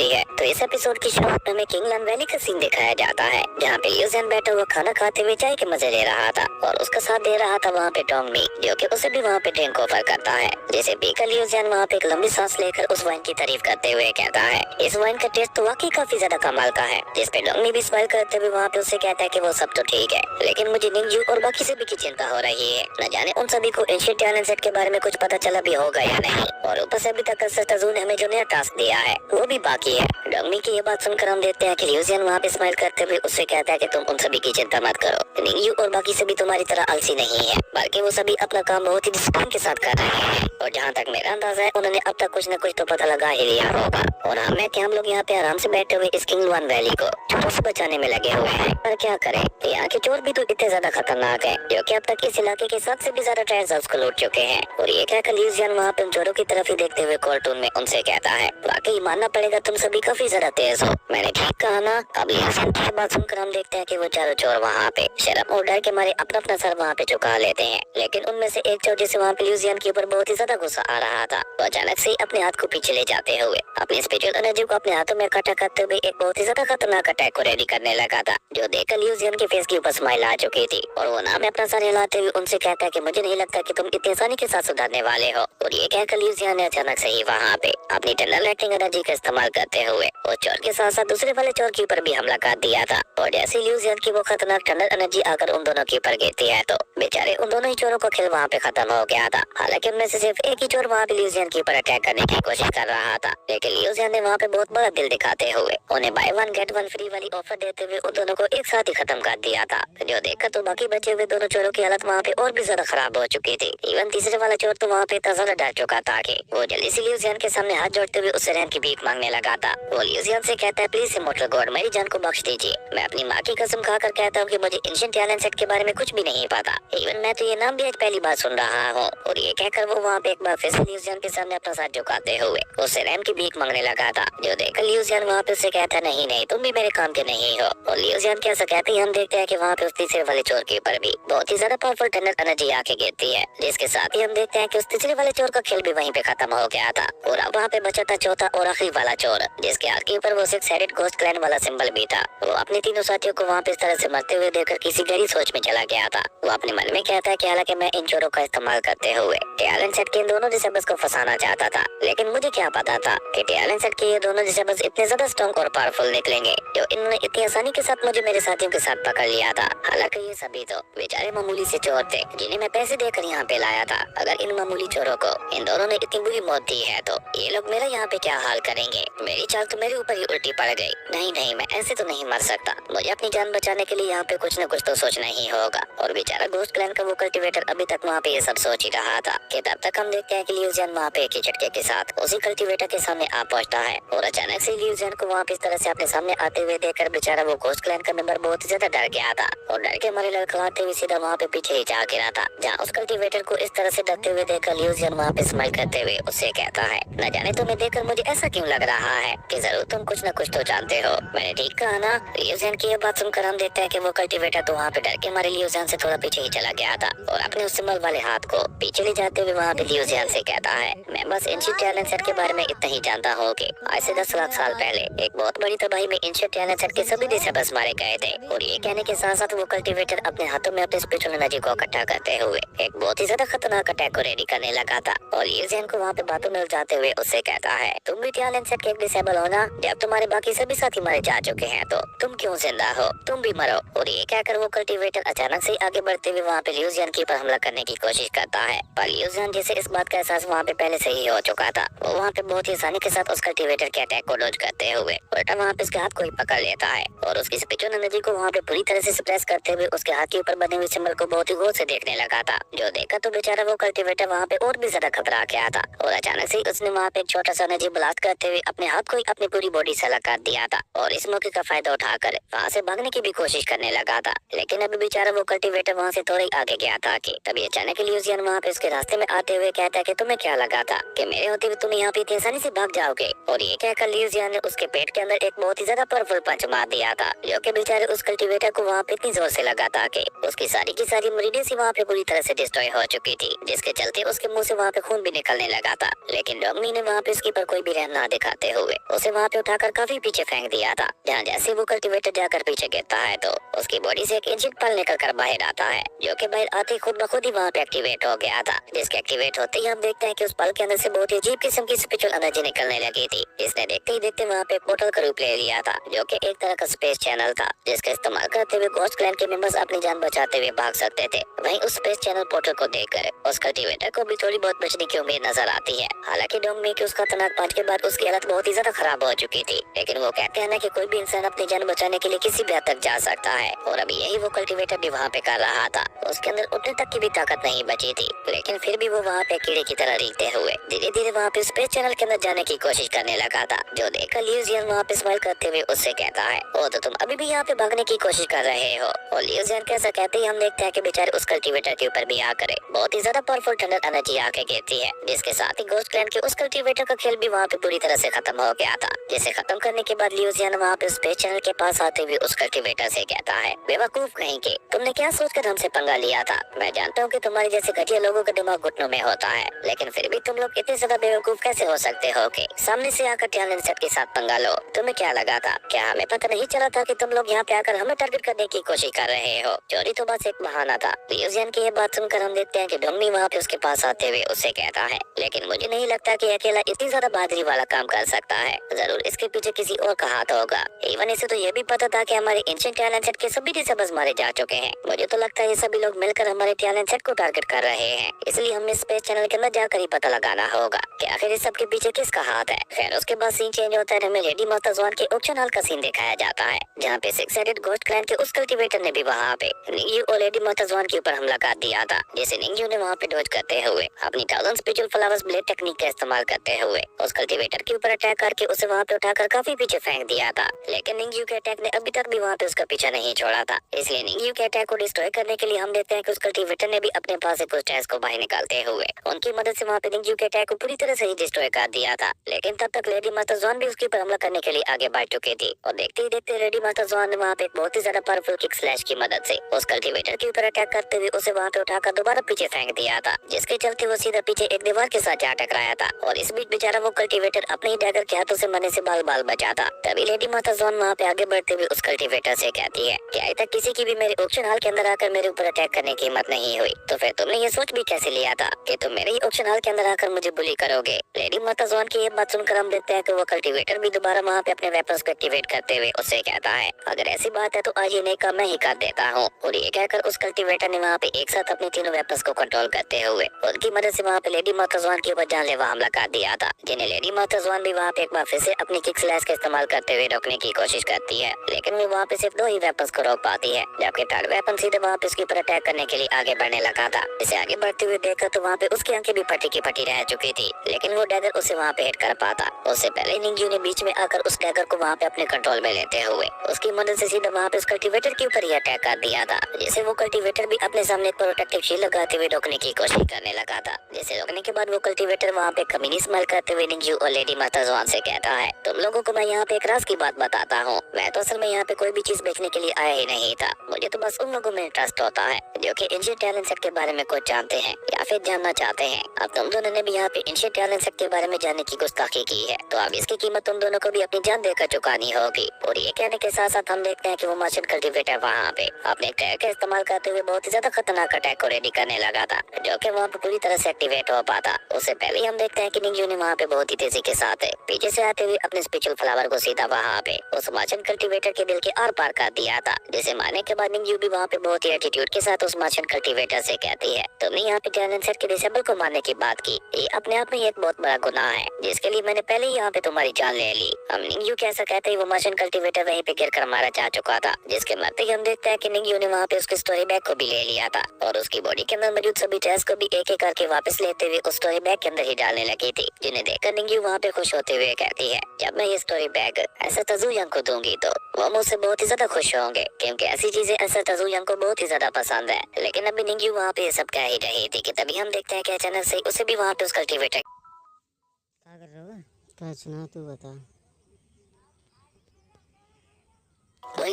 है। तो इस एपिसोड की शुरुआत में हमें किंगलैंड वैली का सीन दिखाया जाता है, जहाँ पे ल्यूजियन बैठा हुआ खाना खाते हुए चाय के मजे ले रहा था और उसका साथ दे रहा था वहाँ पे टॉम मी, जो कि उसे भी वहाँ पे ड्रिंक ऑफर करता है। जिसे पीकर ल्यूजियन वहाँ पे एक लंबी सांस लेकर उस वाइन की तारीफ करते हुए कहता है इस वाइन का टेस्ट तो वाकई काफी ज्यादा कमाल का है। जिसपे टॉम मी भी स्माइल करते हुए वहाँ पे उसे कहता है कि वो सब तो ठीक है, लेकिन मुझे निंजू और बाकी सभी की चिंता हो रही है। न जाने उन सभी को एंशिएंट टैलेंट सेट के बारे में कुछ पता चला भी होगा या नहीं, और ऊपर से अभी तक तजुन ने हमें जो नया टास्क दिया है वो भी बाकी है। डॉमी की ये बात सुनकर हम देखते हैं कि ल्यूजियन वहाँ पे स्माइल करते हुए उससे कहता है कि तुम उन सभी की चिंता मत करो, निंजू और बाकी सभी तुम्हारी तरह आलसी नहीं है, बल्कि वो सभी अपना काम बहुत ही डिसिप्लिन के साथ कर रहे हैं। और जहाँ तक मेरा अंदाजा है उन्होंने अब तक कुछ न कुछ तो पता लगा ही लिया होगा। और हमें कि हम लोग यहाँ पे आराम से बैठे हुए इस किंगलैंड वैली को चोरों से बचाने में लगे हुए हैं। पर क्या करें, यहाँ के चोर भी तो इतने ज्यादा खतरनाक है, जो कि अब तक इस इलाके के 7 से भी ज्यादा ट्रेजर हाउस को लूट चुके हैं। और ये कहकर ल्यूजियन वहाँ पे उन चोरों की तरफ ही देखते हुए कार्टून में उनसे कहता है वाकई मानना पड़ेगा तुम सभी काफी ज्यादा तेज हो। मैंने ठीक कहा ना। अब ल्यूजियन की बात सुनकर हम देखते हैं कि वो चारों चोर वहाँ पे शर्म और डर के मारे अपना अपना सर वहाँ पे झुका लेते हैं। लेकिन उनमें से एक चोर जिसे वहाँ पे ल्यूजियन के ऊपर बहुत ही ज्यादा गुस्सा आ रहा था, वो अचानक से अपने हाथ को पीछे ले जाते हुए अपनी स्पिरिचुअल एनर्जी को अपने हाथों में इकट्ठा करते हुए एक बहुत ही ज्यादा खतरनाक अटैक को रेडी करने लगा था, जो देखकर ल्यूजियन के फेस के ऊपर स्माइल आ चुकी थी। और वो नाम अपना सर हिलाते हुए उनसे कहता है कि मुझे नहीं लगता कि तुम इतनी आसानी के साथ सुधरने वाले हो। और ये कहकर ल्यूजियन ने अचानक से ही वहाँ पे अपनी टनल लाइटिंग एनर्जी का इस्तेमाल करते हुए वो चोर के साथ साथ दूसरे वाले चोर के ऊपर भी हमला कर दिया था। और जैसे ल्यूजियन की वो खतरनाक टनल एनर्जी आकर उन दोनों के ऊपर गिरती है तो बेचारे उन दोनों ही चोरों का खेल वहाँ पे खत्म हो गया था। हालांकि उनमें से सिर्फ एक ही चोर वहाँ पे ल्यूजियन के ऊपर अटैक करने की कोशिश कर रहा था, लेकिन ल्यूजियन ने वहाँ पे बहुत बड़ा दिल दिखाते हुए उन्हें by one get one free वाली ऑफर देते हुए उन दोनों को एक साथ ही खत्म कर दिया था। जो देखकर तो बाकी बचे हुए दोनों चोरों की हालत वहाँ पे और भी ज्यादा खराब हो चुकी थी। इवन तीसरे वाला चोर तो वहाँ पे इतना ज्यादा डर चुका था कि वो जल्दी से ल्यूजियन के सामने हाथ जोड़ते हुए उससे रहम की भीख मांगने लगा था। वो ल्यूजियन से कहता है प्लीज इमॉर्टल गॉड मेरी जान को बख्श दीजिए। मैं अपनी माँ की कसम खाकर कहता हूँ कि मुझे एंशिएंट टैलेंट सेट के बारे में कुछ भी नहीं पता, इवन मैं तो ये नाम भी आज पहली बार सुन रहा हूँ। और ये कहकर वो वहाँ पे एक बार फिर से ल्यूजियन के सामने अपना साथ झुकाते हुए उससे रहम की भीख मांगने लगा था। जो देखकर ल्यूजियन वहाँ पे उससे कहता है नहीं नहीं तुम भी मेरे काम के नहीं हो। और ल्यूजियन के ऐसा कहते ही हम देखते हैं कि वहाँ पे उस तीसरे वाले चोर के ऊपर भी बहुत ही ज्यादा पावरफुल टनल एनर्जी आके गिरती है, जिसके साथ ही हम देखते हैं कि उस तीसरे वाले चोर का खेल भी वहीं पे खत्म हो गया था। और अब वहाँ पे बचा था चौथा और आखिरी वाला चोर, जिसके हाथ के ऊपर वो 6 हेडेड घोस्ट क्लैन वाला सिंबल भी था। वो अपने तीनों साथियों को वहाँ पे इस तरह से मरते हुए देखकर किसी गहरी सोच में चला गया था। वो अपने मन में कहता है कि हालांकि मैं इन चोरों का इस्तेमाल करते हुए टैलेंट सेट के इन दोनों डिसेबल्स को फंसाना चाहता था, लेकिन मुझे क्या पता था कि टैलेंट सेट के ये दोनों डिसेबल्स इतने ज्यादा स्ट्रॉन्ग और पावरफुल निकलेंगे, जो इन्होंने इतनी आसानी के साथ मुझे मेरे साथियों के साथ पकड़ लिया था। हालांकि ये सभी तो बेचारे मामूली से चोर थे जिन्हें मैं पैसे देकर यहाँ पे लाया था। अगर इन मामूली चोरों को इन दोनों ने इतनी बुरी मौत दी है तो ये लोग मेरा यहाँ पे क्या हाल करेंगे। मेरी चाल तो मेरे ऊपर ही उल्टी पड़ गई। नहीं नहीं मैं ऐसे तो नहीं मर सकता, मुझे अपनी जान बचाने के लिए यहाँ पे कुछ न कुछ तो सोचना ही होगा। और बेचारा घोस्ट क्लैन का वो कल्टीवेटर अभी तक वहाँ पे ये सब सोच ही रहा था कि तब तक हम देखते हैं कि ल्यूजियन वहाँ पे एक ही झटके के साथ उसी कल्टीवेटर के सामने आ पहुंचता है। और अचानक से ल्यूजियन को वहाँ पे इस तरह से अपने सामने आते हुए देखकर बेचारा वो घोस्ट क्लैन का मेंबर बहुत ही ज्यादा डर गया था और डर के मारे लड़खड़ाते हुए सीधा वहाँ पे पीछे ही जा गिरा था। जहाँ उस कल्टीवेटर को इस तरह से डरते हुए देखकर ल्यूजियन वहाँ पे स्माइल करते हुए उससे कहता है न जाने तुम्हें देखकर मुझे ऐसा क्यों लग रहा है कि जरूर तुम कुछ न कुछ तो जानते हो। मैंने ठीक कहा ना। ल्यूजियन की ये बात सुनकर हम देखते हैं कि वो कल्टीवेटर तो वहाँ पे डर के मारे ल्यूजियन से थोड़ा पीछे ही चला गया था और अपने उस सिंबल वाले हाथ को पीछे ले जाते हुए वहाँ पे ल्यूजियन से कहता है मैं बस एंशिएंट टैलेंट सेट के बारे में इतना ही जानता हूँ कि आज से 10 लाख साल पहले एक बहुत बड़ी तबाही में एंशिएंट टैलेंट सेट के सभी डिसेबल्स मारे गए थे। और ये कहने के साथ साथ वो कल्टीवेटर अपने हाथों में अपने स्पिरिचुअल एनर्जी को इकट्ठा करते हुए एक बहुत ही ज्यादा खतरनाक अटैक को रेडी करने लगा था। और ल्यूजियन को वहाँ पे बातों में उलझाते हुए उससे कहता है तुम भी टैलेंट सेट के एक डिसेबल हो ना, जब तुम्हारे बाकी सभी साथी मारे जा चुके हैं तो तुम क्यों जिंदा हो, तुम भी मरो। और ये कहकर वो कल्टीवेटर अचानक से आगे बढ़ते हुए वहाँ पे ल्यूजियन के ऊपर हमला करने की कोशिश करता है। पर ल्यूजियन जिसे इस बात का एहसास वहाँ पे पहले से ही हो चुका था, वो वहाँ पे बहुत ही आसानी के साथ उस कल्टीवेटर के अटैक को डॉज करते हुए उल्टा वहाँ पे उसके हाथ को ही पकड़ लेता है और उसकी स्पिरिचुअल एनर्जी को वहाँ पे पूरी तरह से सप्रेस करते हुए उसके हाथ के ऊपर बने हुए सिंबल को बहुत ही गौर से देखने लगा था। जो देखा तो बेचारा वो कल्टीवेटर वहाँ पे और भी ज्यादा घबरा गया था और अचानक से उसने वहाँ पे एक छोटा सा एनर्जी ब्लास्ट करते हुए अपने हाथ को ही अपनी पूरी बॉडी से अलग कर दिया था और इस मौके का फायदा उठाकर वहाँ से भागने की भी कोशिश करने लगा था। लेकिन अभी बेचारा वो कल्टीवेटर वहाँ से थोड़ा ही आगे गया था कि तभी अचानक ल्यूजियन वहाँ पे उसके रास्ते में आते हुए कहता है कि तुम्हें क्या लगा था कि मेरे होते हुए तुम यहाँ पे इतनी आसानी से भाग जाओगे। और ये कहकर ल्यूजियन ने उसके पेट के अंदर एक बहुत ही ज्यादा पावरफुल पंच मार दिया था, जो कि बेचारे उस कल्टीवेटर को वहाँ पे इतनी जोर से लगा था कि उसकी सारी की सारी मरीडें सी वहाँ पे पूरी तरह से डिस्ट्रॉय हो चुकी थी, जिसके चलते उसके मुंह से वहाँ पे खून भी निकलने लगा था। लेकिन डोंगमी ने वहाँ पे उसके पर कोई भी रहम ना दिखाते हुए उसे वहाँ पे उठाकर काफी पीछे फेंक दिया था, जहाँ जैसे वो कल्टीवेटर जाकर पीछे गिरता है तो उसकी बॉडी से एक इंजिन पल निकल कर बाहर आता है, जो कि बाहर आते खुद ब खुद ही वहाँ पे एक्टिवेट हो गया था। जिसके एक्टिवेट होते ही हम देखते हैं कि उस पल के अंदर से बहुत ही अजीब किस्म की स्पिरिचुअल एनर्जी निकलने लगी थी। इसने देखते ही देखते वहाँ पे पोर्टल का रूप ले लिया था, जो कि एक तरह का स्पेस चैनल था, जिसका इस्तेमाल करते हुए घोस्ट क्लैन के मेंबर्स अपनी जान बचाते हुए भाग सकते थे। वहीं उस स्पेस चैनल पोर्टल को देखकर उस कल्टीवेटर को भी थोड़ी बहुत बचने की उम्मीद नजर आती है। हालांकि डोंगमी के उस खतरनाक पंच के बाद उसकी हालत बहुत ही ज्यादा खराब हो चुकी थी, लेकिन वो कहते हैं ना कि कोई भी इंसान अपनी जान बचाने के लिए किसी भी हद तक जा सकता है, और अभी यही वो कल्टीवेटर भी वहाँ पे कर रहा था। उसके अंदर उठने तक की भी ताकत नहीं बची थी, लेकिन फिर भी वो वहाँ पे कीड़े की तरह रीलते हुए धीरे धीरे वहाँ पे स्पेस चैनल के अंदर जाने की कोशिश करने लगा था, जो देखकर लियूजियन वहाँ पे स्माइल करते हुए उससे कहता है, ओ तो तुम अभी भी यहाँ पे भागने की कोशिश कर रहे हो। और लियूजियन कैसा कहते ही हम देखते हैं कि बेचारे उस कल्टीवेटर के ऊपर भी आकर बहुत ही ज्यादा पावरफुल थंडर एनर्जी आके गिरती है, जिसके साथ ही घोस्ट क्लैन के उस कल्टीवेटर का खेल भी वहाँ पे पूरी तरह से खत्म हो गया था। जिसे खत्म करने के बाद लियूजियन वहाँ पे स्पेस चैनल के पास आते हुए उस कल्टीवेटर से कहता है, बेवकूफ कहीं के, तुमने क्या सोचकर हमसे पंगा लिया था? मैं जानता हूँ कि तुम्हारे जैसे घटिया लोगों का दिमाग घुटनों में होता है, लेकिन फिर भी तुम लोग इतने ज्यादा बेवकूफ कैसे हो सकते हो कि सामने से आकर टैलेंट सेट के साथ पंगा लो? तुम्हें क्या लगा था? क्या हमें पता नहीं चला था कि तुम लोग यहाँ पे आकर हमें टारगेट करने की कोशिश कर रहे हो? चोरी तो बस एक बहाना था। लियूजियन की ये बात सुनकर हम देखते हैं कि डोंगमी वहाँ पे उसके पास आते हुए उससे कहता है, लेकिन मुझे नहीं लगता कि अकेला इतनी ज्यादा बहादुरी वाला काम कर सकता है, जरूर इसके पीछे किसी और का हाथ होगा। इवन इसे तो ये भी पता था कि हमारे एंशिएंट टैलेंट सेट के सभी डिसेबल्स मारे जा चुके हैं। मुझे तो लगता है ये सभी लोग मिलकर हमारे टैलेंट सेट को टारगेट कर रहे हैं, इसलिए हमें स्पेस चैनल के अंदर जाकर ही पता लगाना होगा कि आखिर इस सब के पीछे किसका हाथ है। खैर उसके बाद सीन चेंज होता है, हमें लेडी माता ज़्वान के ऑक्शन हॉल का सीन दिखाया जाता है, जहाँ पे सिक्स हेडेड घोस्ट क्लैन के उस कल्टीवेटर ने भी वहाँ पे निंगयू और लेडी माता ज़्वान के ऊपर हमला कर दिया था, जिसे निंगयू ने वहाँ पे डॉज करते हुए अपनी 1000 स्पिरिचुअल फ्लावर्स ब्लेड टेक्निक का इस्तेमाल करते हुए उस कल्टीवेटर के ऊपर अटैक करके उसे वहाँ पे उठाकर काफी पीछे फेंक दिया था। लेकिन निंगयू के अटैक ने अभी तक भी वहाँ पे उसका पीछा नहीं छोड़ा था, इसलिए निंगयू के अटैक को डिस्ट्रॉय करने के लिए हम देखते हैं कि उस कल्टीवेटर ने भी अपने पास से कुछ टैंक्स को बाहर निकालते हुए उनकी मदद से वहाँ पे निंगयू के अटैक को पूरी तरह से ही डिस्ट्रॉय कर दिया था। लेकिन तब तक लेडी माता ज़्वान भी उसके ऊपर हमला करने के लिए आगे बढ़ चुकी थी, और देखते ही देखते लेडी माता ज़्वान ने वहाँ पे एक बहुत ही ज्यादा पावरफुल किक स्लैश की मदद से उस कल्टीवेटर के ऊपर अटैक करते हुए उसे वहाँ पे उठाकर दोबारा पीछे फेंक दिया था, जिसके चलते वो सीधा पीछे एक दीवार के साथ जा टकराया था। और इस बीच बेचारा वो कल्टीवेटर अपने ही डैगर के हाथों से मरने से बाल बाल बचा था। तभी लेडी माता ज़्वान वहाँ पे आगे बढ़ते हुए उस कल्टीवेटर से कहती है कि आज तक किसी की भी मेरे ऑक्शन हॉल के अंदर आकर मेरे ऊपर अटैक करने की हिम्मत नहीं हुई, तो फिर तुमने ये सोच भी कैसे लिया था कि तुम मेरे ही ऑक्शन हॉल के अंदर आकर मुझे बुली करोगे? लेडी माता ज़्वान की ये बात सुनकर हम देखते हैं कि वो कल्टीवेटर भी दोबारा वहाँ पे अपने वेपन्स को एक्टिवेट करते हुए उससे कहता है, अगर ऐसी बात है तो आज ये नई काम मैं ही कर देता हूँ। और ये कहकर उस कल्टीवेटर ने वहाँ पे एक साथ अपने तीनों वेपन्स को कंट्रोल करते हुए उनकी मदद से वहाँ पे लेडी माता ज़्वान के ऊपर जानलेवा हमला कर दिया था, जिन्हें लेडी माता ज़्वान भी वहाँ पे एक बार फिर से अपनी किक स्लैश का इस्तेमाल करते हुए रोकने की कोशिश करती है, लेकिन वो वहाँ पे सिर्फ 2 ही वेपन्स को रोक पाती है, जबकि थर्ड वेपन सीधे वहाँ पे उसके ऊपर अटैक करने के लिए आगे बढ़ने लगा था। इसे आगे बढ़ते हुए देखकर तो वहाँ पे उसकी आंखें भी फटी की फटी रह चुकी थी, लेकिन वो डैगर उसे वहाँ पे हिट कर पाता। उससे पहले निंगयू ने बीच में आकर उस डैगर को वहाँ पे अपने कंट्रोल में लेते हुए उसकी मदद से सीधा वहाँ पे उस कल्टीवेटर के ऊपर ही अटैक कर दिया था, जिसे वो कल्टीवेटर भी अपने सामने एक प्रोटेक्टिव शील्ड लगाते हुए रोकने की कोशिश करने लगा था। जिसे रोकने के बाद वो कल्टीवेटर वहाँ पे कमीनी स्माइल करते हुए निंगयू और लेडी माता ज़्वान से कहता है, तुम लोगों को मैं यहाँ पे एक राज की बात बताता हूँ, मैं तो असल में यहाँ पे कोई भी चीज बेचने के लिए आया ही नहीं था। मुझे तो बस उन लोगों में इंटरेस्ट होता है जो कि एंशिएंट टैलेंट सेट के बारे में कुछ जानते हैं या फिर जानना चाहते हैं। अब तुम दोनों ने भी यहाँ पे एंशिएंट टैलेंट सेट के बारे में जानने की गुस्ताखी की है, तो अब इसकी कीमत तुम दोनों को भी अपनी जान देकर चुकानी होगी। और ये कहने के साथ साथ हम देखते हैं कि वो मर्चेंट कल्टीवेटर वहाँ पे अपने टैग का इस्तेमाल करते हुए बहुत ही ज्यादा खतरनाक अटैक को रेडी करने लगा था, जो कि वहाँ पे पूरी तरह से एक्टिवेट हो पाता। उससे पहले ही हम देखते हैं कि निंगयू ने वहाँ पे बहुत ही तेजी के साथ पीछे से आते हुए अपने स्पिरिचुअल फ्लावर को सीधा वहाँ पे उस मर्चेंट कल्टीवेटर के दिल के आर पार कर दिया था, जिसे मारने के बाद निंगयू भी वहाँ पे बहुत ही एटीट्यूड के साथ उस मर्चेंट कल्टीवेटर से कहती है, तुमने यहाँ पे टैलेंट सेट के डिसेबल को मारने की बात की, ये अपने आप में एक बहुत बड़ा गुनाह है, जिसके लिए मैंने पहले ही यहाँ पे तुम्हारी जान ले ली। हम निंगयू कैसा कहते ही वो मर्चेंट कल्टीवेटर वहीं पे गिरकर मारा जा चुका था, जिसके मरते ही हम देखते हैं कि निंगयू ने वहाँ पे उसके स्टोरी बैग को भी ले लिया था और उसकी बॉडी के अंदर मौजूद सभी टेस्ट को भी एक एक करके वापस लेते हुए उस स्टोरी बैग के अंदर ही डालने लगी थी, जिन्हें देखकर निंगयू वहाँ पे खुश होते हुए कहती है, जब मैं ये स्टोरी बैग ऐसा तजुयांग को दूंगी तो वो मुझसे बहुत ही ज्यादा खुश होंगे, क्योंकि ऐसी चीजें ऐसा तजुयांग को बहुत ही ज्यादा पसंद है। लेकिन अभी निंगयू वहाँ पे ये सब कह ही रही थी कि तभी हम देखते हैं कि अचानक से उसे भी वहाँ पे उस कल्टीवेटर क्या कर रहा है? क्या सुना तू बता।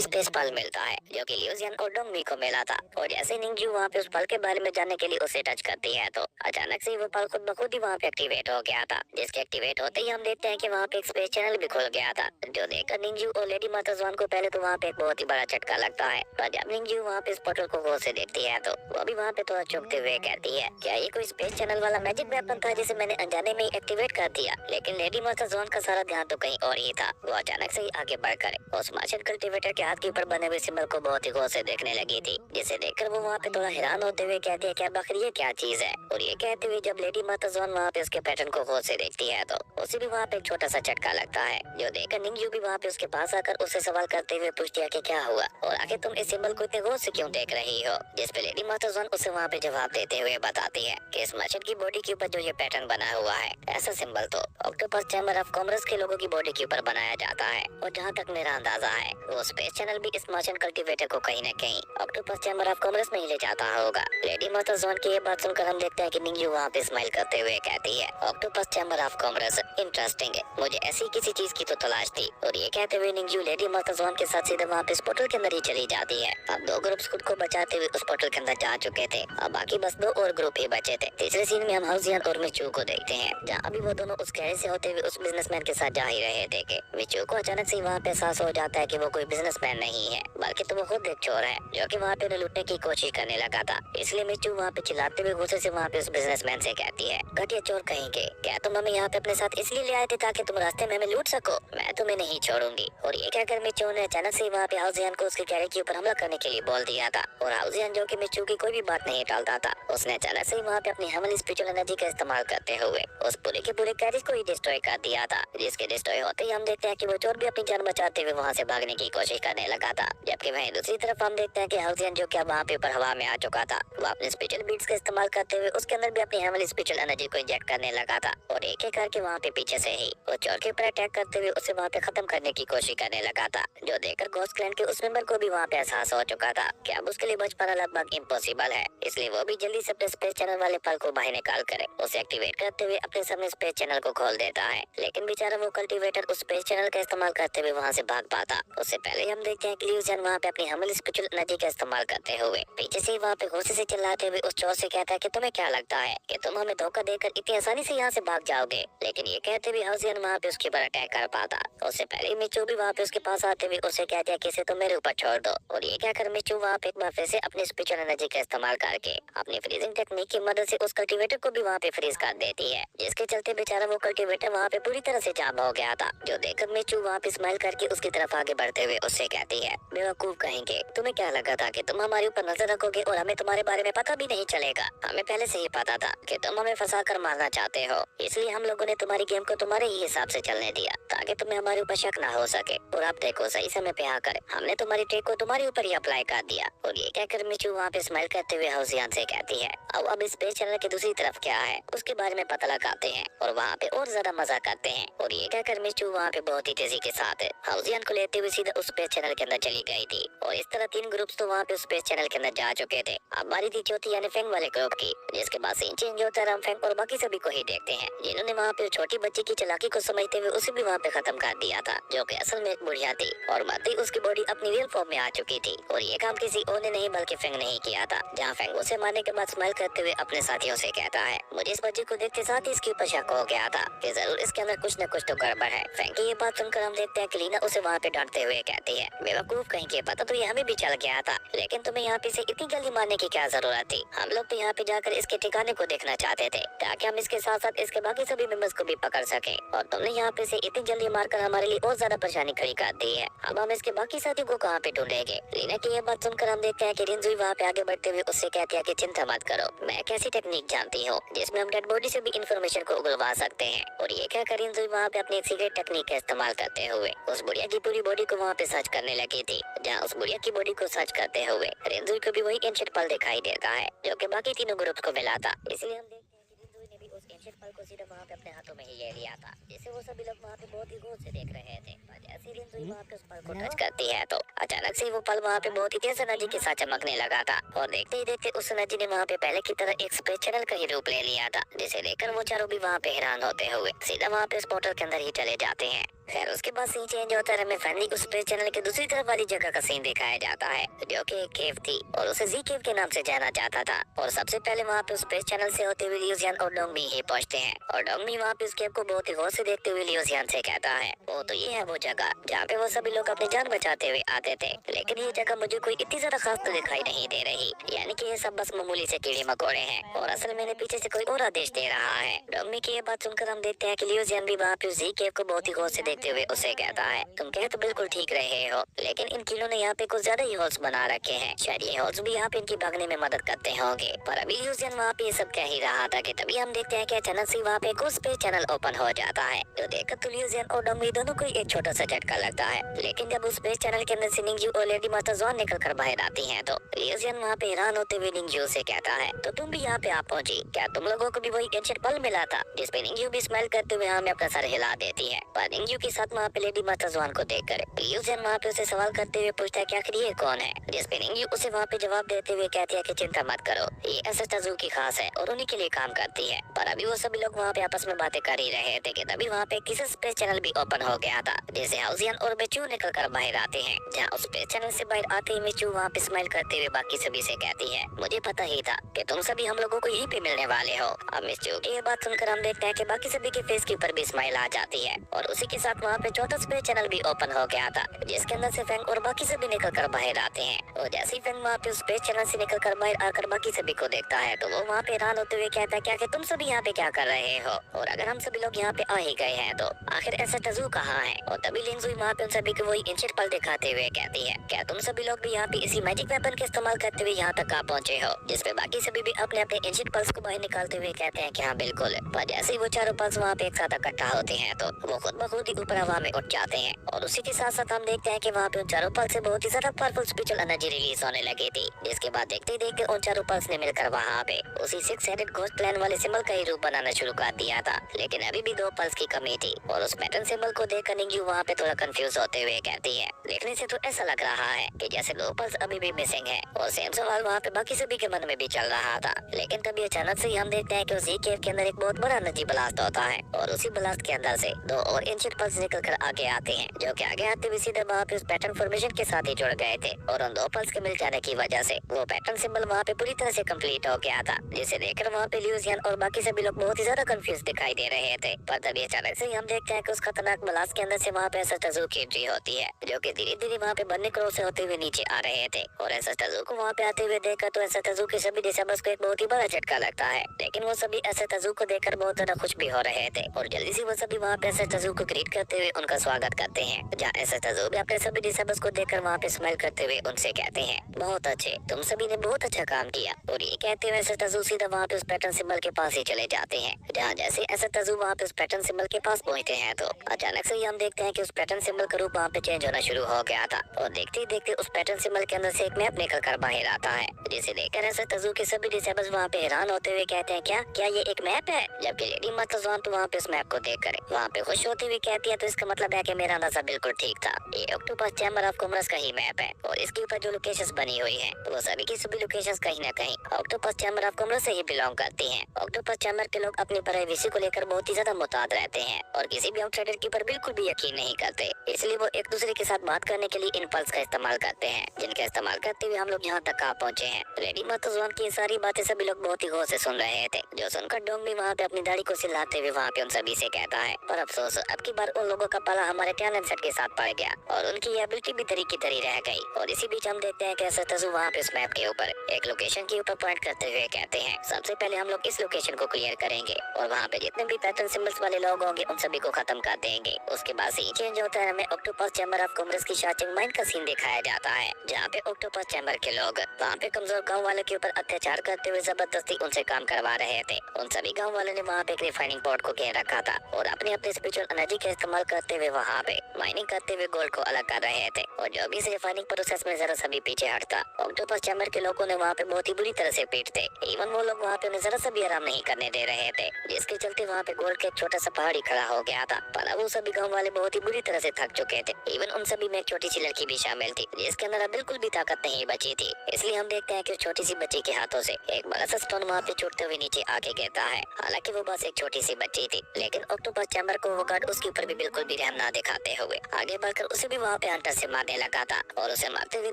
जरूरी स्पेस पल मिलता है जो कि लियूजियन और डोंगमी को मिला था। और जैसे निंगजू वहाँ पे उस पल के बारे में जानने के लिए उसे टच करती है तो अचानक से वो पल खुद ब खुद ही वहाँ पे एक्टिवेट हो गया था, जिसके एक्टिवेट होते ही हम देखते हैं कि वहाँ पे एक स्पेस चैनल भी खुल गया था, जो देखकर निंगजू और लेडी माता ज़ुआन को पहले तो वहाँ पे एक बहुत ही बड़ा झटका लगता है। पर जब निंगजू वहाँ पे इस पोर्टल को गौर से देखती है तो वो भी वहाँ पे थोड़ा चौंकते हुए कहती है, क्या ये कोई स्पेस चैनल वाला मैजिक वेपन था जिसे मैंने अनजाने में ही एक्टिवेट कर दिया? लेकिन लेडी माता ज़ुआन का सारा ध्यान तो कहीं और ही था। वो अचानक से ही आगे बढ़कर उस मार्शियन कल्टीवेटर के हाथ के ऊपर बने हुए सिंबल को बहुत ही गौर से देखने लगी थी, जिसे देखकर वो वहाँ पे थोड़ा हैरान होते हुए कहती है, क्या बकरी ये क्या चीज है? और ये कहते हुए जब लेडी माता ज़ुआन वहाँ पे उसके पैटर्न को गौर से देखती है तो उसे भी वहाँ पे एक छोटा सा झटका लगता है, जो देखकर निंगजू भी वहाँ पे उसके पास आकर उससे सवाल करते हुए पूछती है कि क्या हुआ और आखिर तुम इस सिंबल को इतने गौर से क्यों देख रही हो? जिस पे लेडी माता ज़ुआन उसे वहाँ पे जवाब देते हुए बताती है कि इस मर्चेंट की बॉडी के ऊपर जो ये पैटर्न बना हुआ है, ऐसा सिंबल तो ऑक्टोपस चैम्बर ऑफ कॉमर्स के लोगों की बॉडी के ऊपर बनाया जाता है। और जहाँ तक मेरा अंदाजा है वो स्पेस चैनल भी इस मर्चेंट कल्टीवेटर को कहीं न कहीं ऑक्टोपस चैम्बर ऑफ कॉमर्स में ही ले जाता होगा। लेडी माता ज़ुआन की ये बात सुनकर हम देखते हैं कि निंगजू वहाँ पे स्माइल करते हुए कहती है, octopus chamber of commerce, interesting है, मुझे ऐसी किसी चीज की तो तलाश थी। और ये कहते हुए निंगजू लेडी माता ज़ुआन के साथ सीधे वहाँ पे इस पोर्टल के अंदर ही चली जाती है। अब दो ग्रुप्स खुद को बचाते हुए उस पोर्टल के अंदर जा चुके थे, अब बाकी बस दो और ग्रुप ही बचे थे। तीसरे सीन में हम हाउजियन और मिचू को देखते हैं, जहाँ अभी वो दोनों उस गहरे से होते हुए उस बिजनेसमैन के साथ जा ही रहे थे कि मिचू को अचानक से वहाँ पे एहसास हो जाता है कि वो कोई बिजनेसमैन नहीं है, बल्कि तो वो खुद एक चोर है जो कि वहाँ पे उन्हें लूटने की कोशिश करने लगा था। इसलिए मिचू वहाँ पे चिल्लाते हुए गुस्से से वहाँ पे उस बिजनेसमैन से कहती है, घटिया चोर कहेंगे, क्या तुम हमें यहाँ पे अपने साथ इसलिए ले आए थे ताकि तुम रास्ते में हमें लूट सको? मैं तुम्हें नहीं छोड़ूंगी। और ये कहकर मिचू ने अचानक से वहाँ पे हाउजियन को उसके गैरेज के ऊपर हमला करने के लिए बोल दिया था। और हाउजियन जो कि मिचू की कोई भी बात नहीं टालता था, उसने अचानक से वहाँ पे अपनी हेमली स्पिरिचुअल एनर्जी का इस्तेमाल करते हुए उस पूरे के पूरे गैरेज को ही डिस्ट्रॉय कर दिया था, जिसके डिस्ट्रॉय होते ही हम देखते हैं कि वो चोर भी अपनी जान बचाते हुए वहाँ से भागने की कोशिश करने लगा था। जबकि वहीं दूसरी तरफ हम देखते हैं कि हाउजियन जो कि वहाँ पे ऊपर हवा में आ चुका था, वो अपने स्पिरिचुअल बीट्स का इस्तेमाल करते हुए उसके अंदर भी अपनी हेमली स्पिरिचुअल एनर्जी को इंजेक्ट करने लगा था। और एक एक करके वहाँ पे पीछे से ही वो चोर के ऊपर अटैक करते हुए उसे वहाँ पे खत्म करने की कोशिश करने लगा था, जो देखकर घोस्ट क्लैन के उस मेंबर को भी वहाँ पे एहसास हो चुका था कि अब उसके लिए बच पाना लगभग इम्पॉसिबल है। इसलिए वो भी जल्दी से अपने स्पेस चैनल वाले पल को बाहर निकाल कर उसे एक्टिवेट करते हुए अपने सामने स्पेस चैनल को खोल देता है। लेकिन बेचारा वो कल्टीवेटर उस स्पेस चैनल का इस्तेमाल करते हुए वहाँ से भाग पाता। उससे पहले हम देखते हैं कि लियूजियन वहाँ पे अपनी हेमली स्पिरिचुअल एनर्जी का इस्तेमाल करते हुए पीछे से वहाँ पे गुस्से से चिल्लाते हुए उस चोर से कहता है कि तुम्हें क्या लगता है कि तुम हमें धोखा देकर इतनी आसानी से यहाँ से भाग जाओगे? लेकिन ये कहते हुए हाउजियन वहाँ पे उसके ऊपर अटैक कर पाता। उससे पहले मिचू भी वहाँ पे उसके पास आते हुए उसे कहते हैं कि इसे तुम मेरे ऊपर छोड़ दो। और ये कहकर मिचू वहाँ पे एक बार फिर से अपनी स्पिरिचुअल एनर्जी का इस्तेमाल करके अपनी फ्रीजिंग टेक्निक की मदद से उस कल्टीवेटर को भी वहाँ पे फ्रीज कर देती है, जिसके चलते बेचारा वो कल्टीवेटर वहाँ पे पूरी तरह से जाम हो गया था। जो देखकर मिचू वहाँ पे स्माइल करके उसकी तरफ आगे बढ़ते हुए उससे कहती है, बेवकूफ कहेंगे, तुम्हें क्या लगा था कि तुम हमारे ऊपर नजर रखोगे और हमें तुम्हारे बारे में पता भी नहीं चलेगा? हमें पहले से ही पता था कि तुम हमें फंसा कर मारना चाहते हो, इसलिए हम लोगों ने तुम्हारी गेम को तुम्हारे ही हिसाब से चलने दिया ताकि तुम्हें हमारे ऊपर शक ना हो सके। और अब देखो सही समय पे आकर हमने तुम्हारी ट्रिक को तुम्हारे ऊपर ही अप्लाई कर दिया। और ये कहकर मिचू वहाँ पे स्माइल करते हुए हाउजियन से कहती है, अब इस स्पेस चैनल की दूसरी तरफ क्या है उसके बारे में पता लगाते हैं और वहाँ पे और ज्यादा मजा करते हैं। और ये कहकर मिचू वहाँ पे बहुत ही तेजी के साथ हाउजियन को लेते हुए सीधा उस स्पेस चैनल के अंदर चली गई थी। और इस तरह 3 ग्रुप्स तो वहाँ पे उस स्पेस चैनल के अंदर जा चुके थे। अब बारी थी चौथी यानी फेंग वाले ग्रुप की, जिसके बाद सिंचेन, जोताराम, फेंग और बाकी सभी को ही देखते हैं, जिन्होंने वहाँ पे छोटी बच्ची की चालाकी को समझते हुए उसे भी वहाँ पे खत्म कर दिया था, जो कि असल में एक बुढ़िया थी और मरते ही उसकी बॉडी अपनी रियल फॉर्म में आ चुकी थी। और ये काम किसी और ने नहीं बल्कि फेंग ने ही किया था, जहाँ फेंग उसे मारने के बाद स्माइल करते हुए अपने साथियों से कहता है, मुझे इस बच्ची को देखते साथ ही इसके ऊपर शक हो गया था कि जरूर इसके अंदर कुछ न कुछ तो गड़बड़ है। फेंग की ये बात सुनकर हम देखते हैं कि लीना उसे वहाँ पे डांटते हुए कहती है, बेवकूफ कहीं, पता तो ये हमें भी चल गया था, लेकिन तुम्हें यहाँ पे से इतनी जल्दी मारने की क्या जरूरत थी? हम लोग तो यहाँ पे जाकर इसके ठिकाने को देखना चाहते थे ताकि हम इसके साथ साथ इसके बाकी सभी मेंबर्स को भी पकड़ सके, और तुमने यहाँ पे से इतनी जल्दी मारकर हमारे लिए और ज्यादा परेशानी खड़ी कर दी है। अब हम इसके बाकी साथियों को कहाँ पे ढूंढेंगे? लीना की ये बात सुनकर हम देखते हैं कि रिंजुई वहाँ पे आगे बढ़ते हुए उससे कहती है कि चिंता मत करो, मैं एक ऐसी टेक्निक जानती हूँ जिसमें हम डेड बॉडी से भी इंफॉर्मेशन को उगलवा सकते हैं। और ये कहकर रिंजुई वहाँ पे अपनी एक सीक्रेट टेक्निक का इस्तेमाल करते हुए उस बुढ़िया की पूरी बॉडी को वहाँ पे सर्च करने लगी थी, जहाँ उस बुढ़िया की बॉडी को सर्च करते हुए रिंजुई को भी वही एंशिएंट पल दिखाई देता है जो कि बाकी तीनों ग्रुप्स को मिला था। इसलिए हम देखते हैं कि रिंजुई ने भी उस एंशिएंट पल को सीधा वहाँ पे अपने हाथों में ही ले लिया था, जिसे वो सभी लोग वहाँ पे बहुत ही गौर से देख रहे थे। जैसे रिंजुई वहाँ पे उस पल को टच करती है तो अचानक से वो पल वहाँ पे बहुत ही तेज एनर्जी के साथ चमकने लगा था और देखते ही देखते उस एनर्जी ने वहाँ पे पहले की तरह एक स्पेस चैनल का ही रूप ले लिया था, जिसे देखकर वो चारों भी वहाँ पे हैरान होते हुए सीधा वहाँ पे उस पोर्टल के अंदर ही चले जाते हैं। खैर उसके बाद सीन चेंज होता है, हमें फाइनली उस स्पेस चैनल के दूसरी तरफ वाली जगह का सीन दिखाया जाता है, जो कि एक केव थी और उसे जी केव के नाम से जाना जाता था। और सबसे पहले वहाँ पे उस स्पेस चैनल से होते हुए लियूजियन और डोंगमी ही पहुँचते हैं और डोंगमी वहाँ पे उस केव को बहुत ही गौर से देखते हुए लियूजियन से कहता है, वो तो ये है वो जगह जहाँ पे वो सभी लोग अपनी जान बचाते हुए आते थे, लेकिन ये जगह मुझे कोई इतनी ज्यादा खास तो दिखाई नहीं दे रही, यानी कि ये सब बस मामूली से कीड़े मकोड़े हैं और असल में पीछे से कोई और आदेश दे रहा है। डोंगमी की ये बात सुनकर हम देखते हैं कि लियूजियन भी वहाँ पे उस जी केव को बहुत ही गौर से देखते हुए उसे कहता है, तुम कह तो बिल्कुल ठीक रहे हो, लेकिन इन कीड़ों ने यहाँ पे कुछ ज्यादा ही होल्स बना रखे हैं, शायद ये होल्स भी यहाँ पे इनकी भागने में मदद करते होंगे। पर अभी लियूजियन वहाँ पे ये सब कह ही रहा था कि तभी हम देखते हैं कि अचानक से वहाँ पे एक और स्पेस चैनल ओपन हो जाता है, जो देखकर तो लियूजियन और डोंगमी दोनों को एक छोटा सा झटका लगता है। लेकिन जब उस स्पेस चैनल के अंदर से निंगजू और लेडी मास्टर ज़ॉन निकल कर बाहर आती है तो लियूजियन वहाँ पे हैरान होते हुए निंगजू से कहता है, तो तुम भी यहाँ पे आ पहुंची, क्या तुम लोगों को भी वही एंशिएंट पल मिला था? जिसपे निंगजू भी स्माइल करते हुए हमें अपना सर हिला देती है। पर निंगजू के साथ वहाँ पे लेडी मास्टर ज़ॉन को देखकर लियूजियन वहाँ पे उसे सवाल करते हुए पूछता है कि आखिर ये कौन है? जिसपे निंगजू उसे वहाँ पे जवाब देते हुए कहती है कि चिंता मत करो, ये एसएस की खास है और उन्हीं के लिए काम करती है। पर अभी वो सभी लोग वहाँ पे आपस में बातें कर ही रहे थे कि तभी वहाँ पे किसी स्पेस चैनल भी ओपन हो गया था, जिसे हाउजियन और मिचू निकल कर बाहर आते हैं। जहाँ उस स्पेस चैनल से बाहर आते ही मिचू वहाँ पे स्माइल करते हुए बाकी सभी से कहती है, मुझे पता ही था कि तुम सभी हम लोगों को यहीं पे मिलने वाले हो। अब मिचू की ये बात सुनकर हम देखते हैं कि बाकी सभी के फेस के ऊपर भी स्माइल आ जाती है और उसी के साथ वहाँ पे चौथा स्पेस चैनल भी ओपन हो गया था, जिसके अंदर से फैंग और बाकी सभी निकल कर बाहर आते हैं। और जैसे ही फैंग वहाँ पे उस स्पेस चैनल से निकल कर बाहर आकर बाकी सभी को देखता है तो वो वहाँ पे हैरान होते हुए कहता है, क्या कि तुम सभी यहाँ पे क्या कर रहे हो? और अगर हम सभी लोग यहाँ पे आ ही गए हैं तो आखिर ऐसा तजू कहाँ है? और तभी लिंजुई वहाँ पे उन सभी को वही एंशिएंट पल दिखाते हुए कहती है, क्या तुम सभी लोग भी यहाँ पे इसी मैजिक वेपन के इस्तेमाल करते हुए यहाँ तक आ पहुँचे हो? जिसपे बाकी सभी भी अपने अपने एंशिएंट पल्स को बाहर निकालते हुए कहते हैं कि हाँ बिल्कुल। पर जैसे ही वो चारों पल्स वहाँ पे एक साथ इकट्ठा होते हैं तो वो खुद ब खुद ही ऊपर हवा में उठ जाते हैं और उसी के साथ साथ हम देखते हैं कि वहाँ पे उन चारों पल्स से बहुत ही ज्यादा पावरफुल स्पिरिचुअल एनर्जी रिलीज होने लगी थी, जिसके बाद देखते ही देखते उन चारों पल्स ने मिलकर वहाँ पे उसी 6 हेडेड घोस्ट प्लान वाले सिंबल का ही रूप बनाना शुरू कर दिया था। लेकिन अभी भी 2 पल्स की कमी थी और उस पैटर्न सिंबल को देखकर निंगजू वहाँ पे थोड़ा कंफ्यूज होते हुए कहती है, देखने से तो ऐसा लग रहा है कि जैसे 2 पल्स अभी भी मिसिंग है। और सेम सवाल वहाँ पे बाकी सभी के मन में भी चल रहा था। लेकिन तभी अचानक से हम देखते हैं कि उस केव के अंदर एक बहुत बड़ा एनर्जी ब्लास्ट होता है और उसी ब्लास्ट के अंदर से 2 और एंशिएंट पल्स निकल कर आगे आते हैं, जो कि आगे आते हुए सीधे वहाँ पे उस पैटर्न फॉर्मेशन के साथ ही जुड़ गए थे। और उन 2 पल्स के मिल जाने की वजह से वो पैटर्न सिंबल वहाँ पे पूरी तरह से कंप्लीट हो गया था, जिसे देखकर वहाँ पे लियूजियन और बाकी सभी लोग बहुत ही ज्यादा कंफ्यूज दिखाई दे रहे थे। पर तभी अचानक से हम देखते हैं कि उस खतरनाक ब्लास्ट के अंदर से वहाँ पे एसएस की एंट्री होती है, जो कि धीरे धीरे वहाँ पे बनने क्रॉस से होते हुए नीचे आ रहे थे। और एसएस को वहाँ पे आते हुए देखकर तो एसएस के सभी डिसेबल्स को एक बहुत ही बड़ा झटका लगता है, लेकिन वो सभी एसएस को देखकर बहुत ज्यादा खुश भी हो रहे थे और जल्दी से वो सभी वहाँ पे एसएस को ग्रीट करते हुए उनका स्वागत करते हैं। जहाँ एसएस भी अपने सभी डिसेबल्स को देखकर वहाँ पे स्माइल करते हुए उनसे कहते हैं, बहुत अच्छे, तुम सभी ने बहुत अच्छा काम किया। और ये कहते हुए एसएस सीधा वहाँ पे उस पैटर्न सिंबल के पास ही चले जाते हैं। जहाँ जैसे एसएस वहाँ पे उस पैटर्न सिंबल के पास पहुँचते हैं तो अचानक से हम देखते हैं कि उस पैटर्न सिंबल का रूप वहाँ पे चेंज होना शुरू हो गया था और देखते ही देखते उस पैटर्न सिंबल के अंदर से एक मैप निकल कर बाहर आता है, जिसे देखकर एसएस के सभी डिसेबल्स वहाँ पे हैरान होते हुए कहते हैं, क्या ये एक मैप है? जबकि लेडी मास्टर ज़ॉन तो वहाँ पे उस मैप को देखकर वहाँ पे खुश होते हुए कहती है, तो इसका मतलब है कि मेरा अंदाजा बिल्कुल ठीक था, ये ऑक्टोपस चैम्बर ऑफ कॉमर्स का ही मैप है और इसके ऊपर जो लोकेशंस बनी हुई हैं तो वो सभी की सभी लोकेशंस कहीं ना कहीं ऑक्टोपस चैम्बर ऑफ कॉमर्स से ही बिलोंग करती हैं। ऑक्टोपस चैम्बर के लोग अपनी प्राइवेसी को लेकर बहुत ही ज्यादा मुताद रहते हैं और किसी भी आउटसाइडर के ऊपर बिल्कुल भी यकीन नहीं करते, इसलिए वो एक दूसरे के साथ बात करने के लिए इन पल्स का इस्तेमाल करते हैं, जिनका इस्तेमाल करते हुए हम लोग यहाँ तक आ पहुँचे हैं। लेडी मास्टर ज़ॉन की ये सारी बातें सभी लोग बहुत ही गौर से सुन रहे थे, जो सुनकर डोंग भी वहाँ पे अपनी दाढ़ी को सिलाते हुए वहाँ पे उन सभी से कहता है, पर अफसोस अब की बार उन लोगों का पाला हमारे टैलेंट सेट के साथ पड़ गया और उनकी एबिलिटी भी तरी की तरी रह गई। और इसी बीच हम देखते हैं कि एसएस वहाँ पे उस मैप के ऊपर एक लोकेशन के ऊपर पॉइंट करते हुए कहते हैं, सबसे पहले हम लोग इस लोकेशन को क्लियर करेंगे और वहाँ पे जितने भी पैटर्न सिंबल्स वाले लोग होंगे उन सभी को खत्म कर देंगे। उसके बाद सीन चेंज होता है, हमें ऑक्टोपस चैम्बर ऑफ कॉमर्स की शाचिंग माइन का सीन दिखाया जाता है, जहाँ पे ऑक्टोपस चैम्बर के लोग वहाँ पे कमजोर गाँव वालों के ऊपर अत्याचार करते हुए जबरदस्ती उनसे काम करवा रहे थे। उन सभी गाँव वालों ने वहाँ पे एक रिफाइनिंग पोर्ट को घेर रखा था और अपने अपने स्पिरिचुअल एनर्जी का इस्तेमाल करते हुए वहाँ पे माइनिंग करते हुए गोल्ड को अलग कर रहे थे और जो भी इस रिफाइनिंग प्रोसेस में जरा सभी पीछे हटता ऑक्टोपस चैम्बर के लोगों ने वहाँ पे बहुत ही बुरी तरह से पीटते। इवन वो लोग वहाँ पे उन्हें जरा सा भी आराम नहीं करने दे रहे थे, जिसके चलते वहाँ पे गोल्ड का एक छोटा सा पहाड़ी खड़ा हो गया था। पर अब वो सभी गाँव वाले बहुत ही बुरी तरह से थक थक चुके थे। इवन उन सभी में एक छोटी सी लड़की भी शामिल थी जिसके अंदर अब बिल्कुल भी ताकत नहीं बची थी। इसलिए हम देखते हैं कि उस छोटी सी बच्ची के हाथों से एक बड़ा सा स्टोन वहाँ पे छूटते हुए नीचे आके गिरता है। हालांकि वो बस एक छोटी सी बच्ची थी, लेकिन ऑक्टोपस चैम्बर को वो गार्ड उसके ऊपर भी बिल्कुल भी रहम ना दिखाते हुए आगे बढ़कर उसे भी वहाँ पे हंटर से मारने लगा था और उसे मारते हुए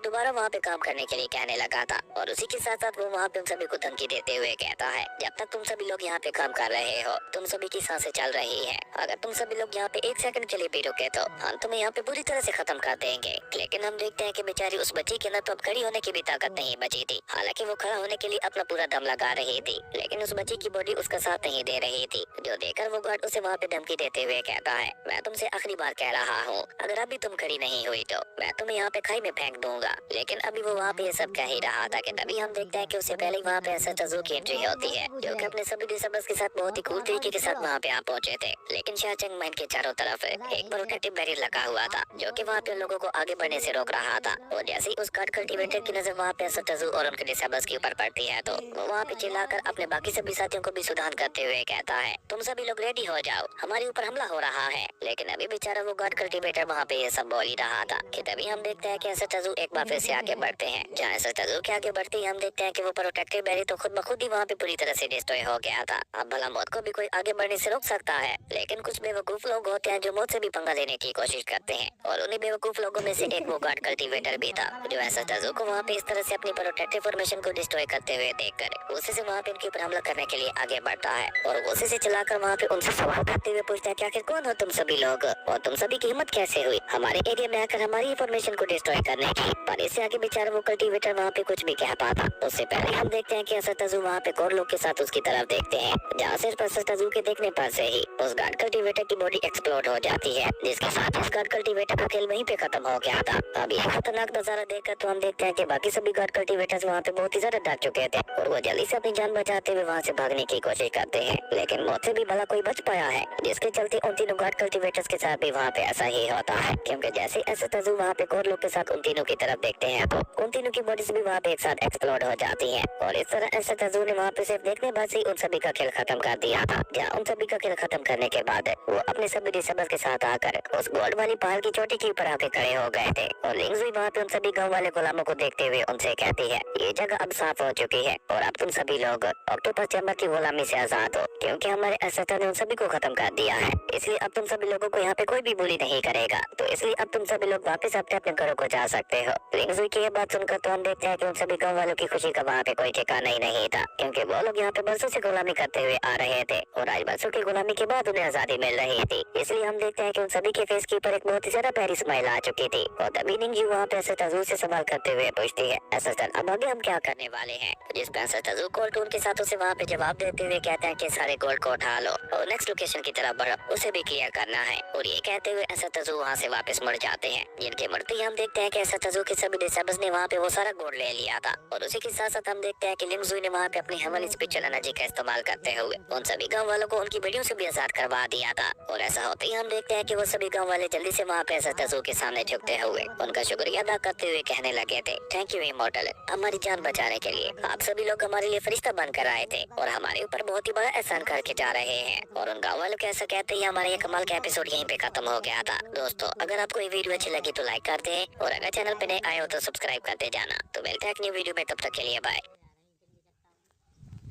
दोबारा वहाँ पे काम करने के लिए कहने लगा था। और उसी के साथ साथ वो वहाँ पे उन सभी को धमकी देते हुए कहता है, जब तक तुम सभी लोग यहाँ पे काम कर रहे हो, तुम सभी की सांसें चल रही है, अगर तुम सभी लोग यहाँ पे एक सेकंड के लिए भी रुके तो हम तुम्हें यहाँ पे पूरी तरह से खत्म कर देंगे। लेकिन हम देखते हैं कि बेचारी उस बच्ची के अंदर तो अब खड़ी होने की भी ताकत नहीं बची थी। हालांकि वो खड़ा होने के लिए अपना पूरा दम लगा रही थी, लेकिन उस बच्ची की बॉडी उसका साथ नहीं दे रही थी, जो देखकर वो गार्ड उसे वहाँ पे धमकी देते हुए कहता है, मैं तुमसे आखिरी बार कह रहा हूँ, अगर अभी तुम खड़ी नहीं हुई तो मैं तुम्हें यहाँ पे खाई में फेंक दूंगा। लेकिन अभी वो वहाँ पे ये सब कह ही रहा था कि तभी हम देखते हैं कि उससे पहले वहाँ पे एसएस तज़ू की एंट्री होती है, जो कि अपने सभी डिसेबल्स के साथ बहुत ही कूल तरीके के साथ वहाँ पे आ पहुंचे थे। लेकिन शाहजंग माइन के चारों तरफ एक प्रोटेक्टिव बैरियर लगा हुआ था, जो कि वहाँ पे लोगों को आगे बढ़ने से रोक रहा था। और जैसे ही उस गार्ड कल्टीवेटर की नजर वहाँ पे एसएस तज़ू और उनके डिसेबल्स के ऊपर पड़ती है तो वो वहाँ पे चिल्लाकर अपने बाकी सभी साथियों को भी सुधार करते हुए कहता है, तुम सभी लोग रेडी हो जाओ, हमारे ऊपर हमला हो रहा है। लेकिन अभी बेचारा वो गार्ड कल्टीवेटर वहाँ पे ये सब बोल ही रहा था कि तभी हम देखते हैं कि एसएस तज़ू एक बार फिर से आगे बढ़ते हैं। जहाँ एसएस तज़ू के आगे बढ़ते ही हम देखते हैं कि वो प्रोटेक्टिव बैरियर तो खुद ब खुद ही वहाँ पे पूरी तरह से डिस्ट्रॉय हो गया था। अब भला मौत को भी कोई आगे बढ़ने से रोक सकता है, लेकिन कुछ बेवकूफ लोग होते हैं जो मौत से भी पंगा लेने की कोशिश करते हैं। और उन्हीं बेवकूफ लोगों में से एक वो गार्ड कल्टीवेटर भी था, जो एसएस तज़ू को वहाँ पे इस तरह से अपनी प्रोटेक्टिव फॉर्मेशन को डिस्ट्रॉय करते हुए देखकर उसी से वहाँ पे उनके ऊपर हमला करने के लिए आगे बढ़ता है। और उसी से चलाकर वहाँ पे उनसे सवाल करते हुए पूछता है कि आखिर कौन हो तुम सभी लोग और तुम सभी की हिम्मत कैसे हुई हमारे एरिया में आकर हमारी इंफॉर्मेशन को डिस्ट्रॉय करने की। पर इससे आगे बेचारा वो कल्टीवेटर वहाँ पे कुछ भी कह पाता। उससे पहले हम देखते हैं कि एसएस तज़ू वहाँ पे और लोग के साथ उसकी तरफ देखते हैं, जहाँ सिर्फ एसएस तज़ू के देखने पर से ही उस गार्ड कल्टीवेटर की बॉडी एक्सप्लोड हो जाती है, जिसके साथ उस गार्ड कल्टीवेटर का खेल वहीं पे खत्म हो गया था। अब ये खतरनाक नजारा देखकर तो हम देखते हैं कि बाकी सभी गार्ड कल्टीवेटर्स वहाँ पे बहुत ही ज्यादा डर चुके थे और वो जल्दी से अपनी जान बचाते हुए वहाँ से भागने की कोशिश करते हैं। लेकिन मौत से भी भला कोई बच पाया है, जिसके चलते उन तीनों गार्ड कल्टीवेटर्स के साथ भी वहाँ पे ऐसा ही होता है, क्योंकि जैसे एसएस तज़ू वहाँ पे और लोग के साथ उन तीनों की तरफ देखते हैं तो उन तीनों की बॉडीज भी वहाँ पे एक साथ एक्सप्लोड हो जाती है। और इस तरह एसएस तज़ू ने वहाँ पे सिर्फ देखने बाद से उन सभी का खेल खत्म कर दिया था। जहाँ उन सभी का खेल खत्म करने के बाद वो अपने सभी डिसेबल्स के साथ आकर उस गोल्ड वाली पहाड़ की चोटी के ऊपर आके खड़े हो गए थे। और लिंग्स भी वहाँ पे उन सभी गाँव वाले गुलामों को देखते हुए उनसे कहती है, ये जगह अब साफ हो चुकी है और अब तुम सभी लोग ऑक्टोपस चैम्बर की गुलामी से आजाद हो, क्योंकि हमारे एसएस ने उन सभी को खत्म कर दिया है। इसलिए अब तुम सभी लोगों को यहाँ पे कोई भी बुली नहीं करेगा, तो इसलिए अब तुम सभी लोग वापस अपने अपने घरों को जा सकते हो। लिंग्स की ये बात सुनकर तो हम देखते हैं कि उन सभी गाँव वालों की खुशी का वहाँ पे कोई ठिकाना ही नहीं था, क्योंकि वो लोग यहाँ पे बरसों से गुलामी करते हुए आ रहे थे और आज बरसों की गुलामी के बाद उन्हें आजादी मिल रही थी। इसलिए हम देखते हैं कि उन सभी के फेस के ऊपर एक बहुत ही ज्यादा प्यारी स्माइल आ चुकी थी। और तभी निंगी वहाँ पे एसएस तज़ू से सवाल करते हुए पूछती है, एसएस अब आगे हम क्या करने वाले हैं? जिस पे एसएस तज़ू गोल्ड के साथ उसे वहाँ पे जवाब देते हुए कहते हैं कि सारे गोल्ड को उठा लो और नेक्स्ट लोकेशन की तरफ बढ़ो, उसे भी क्लियर करना है। और ये कहते हुए एसएस तज़ू वहाँ से वापस मुड़ जाते हैं। जिनके मुड़ते ही हम देखते हैं कि एसएस तज़ू के सभी डिसेबल्स ने वहाँ पे वो सारा गोल्ड ले लिया था। और उसी के साथ साथ हम देखते हैं कि लिंगजुई ने वहाँ पे अपनी हेवनली स्पिरिचुअल एनर्जी का इस्तेमाल करते हुए उन सभी गाँव वालों को उनकी बेटियों से भी आजाद करवा दिया था। और ऐसा होते ही हम देखते हैं कि वो सभी गाँव वाले जल्दी से वहाँ पे एसएस तज़ू के सामने झुकते हुए उनका शुक्रिया अदा करते हुए कहने लगे थे, थैंक यू इमॉर्टल, हमारी जान बचाने के लिए आप सभी लोग हमारे लिए फरिश्ता बनकर आए थे और हमारे ऊपर बहुत ही बड़ा एहसान करके जा रहे हैं। और उन गाँव वालों को ऐसा कहते ही हमारा ये कमाल का एपिसोड यहीं पे खत्म हो गया था। दोस्तों, अगर आपको ये वीडियो अच्छी लगी तो लाइक कर दे और अगर चैनल पे नए आए हो तो सब्सक्राइब करते जाना। तो मिलते हैं एक न्यू वीडियो में, तब तक के लिए बाय।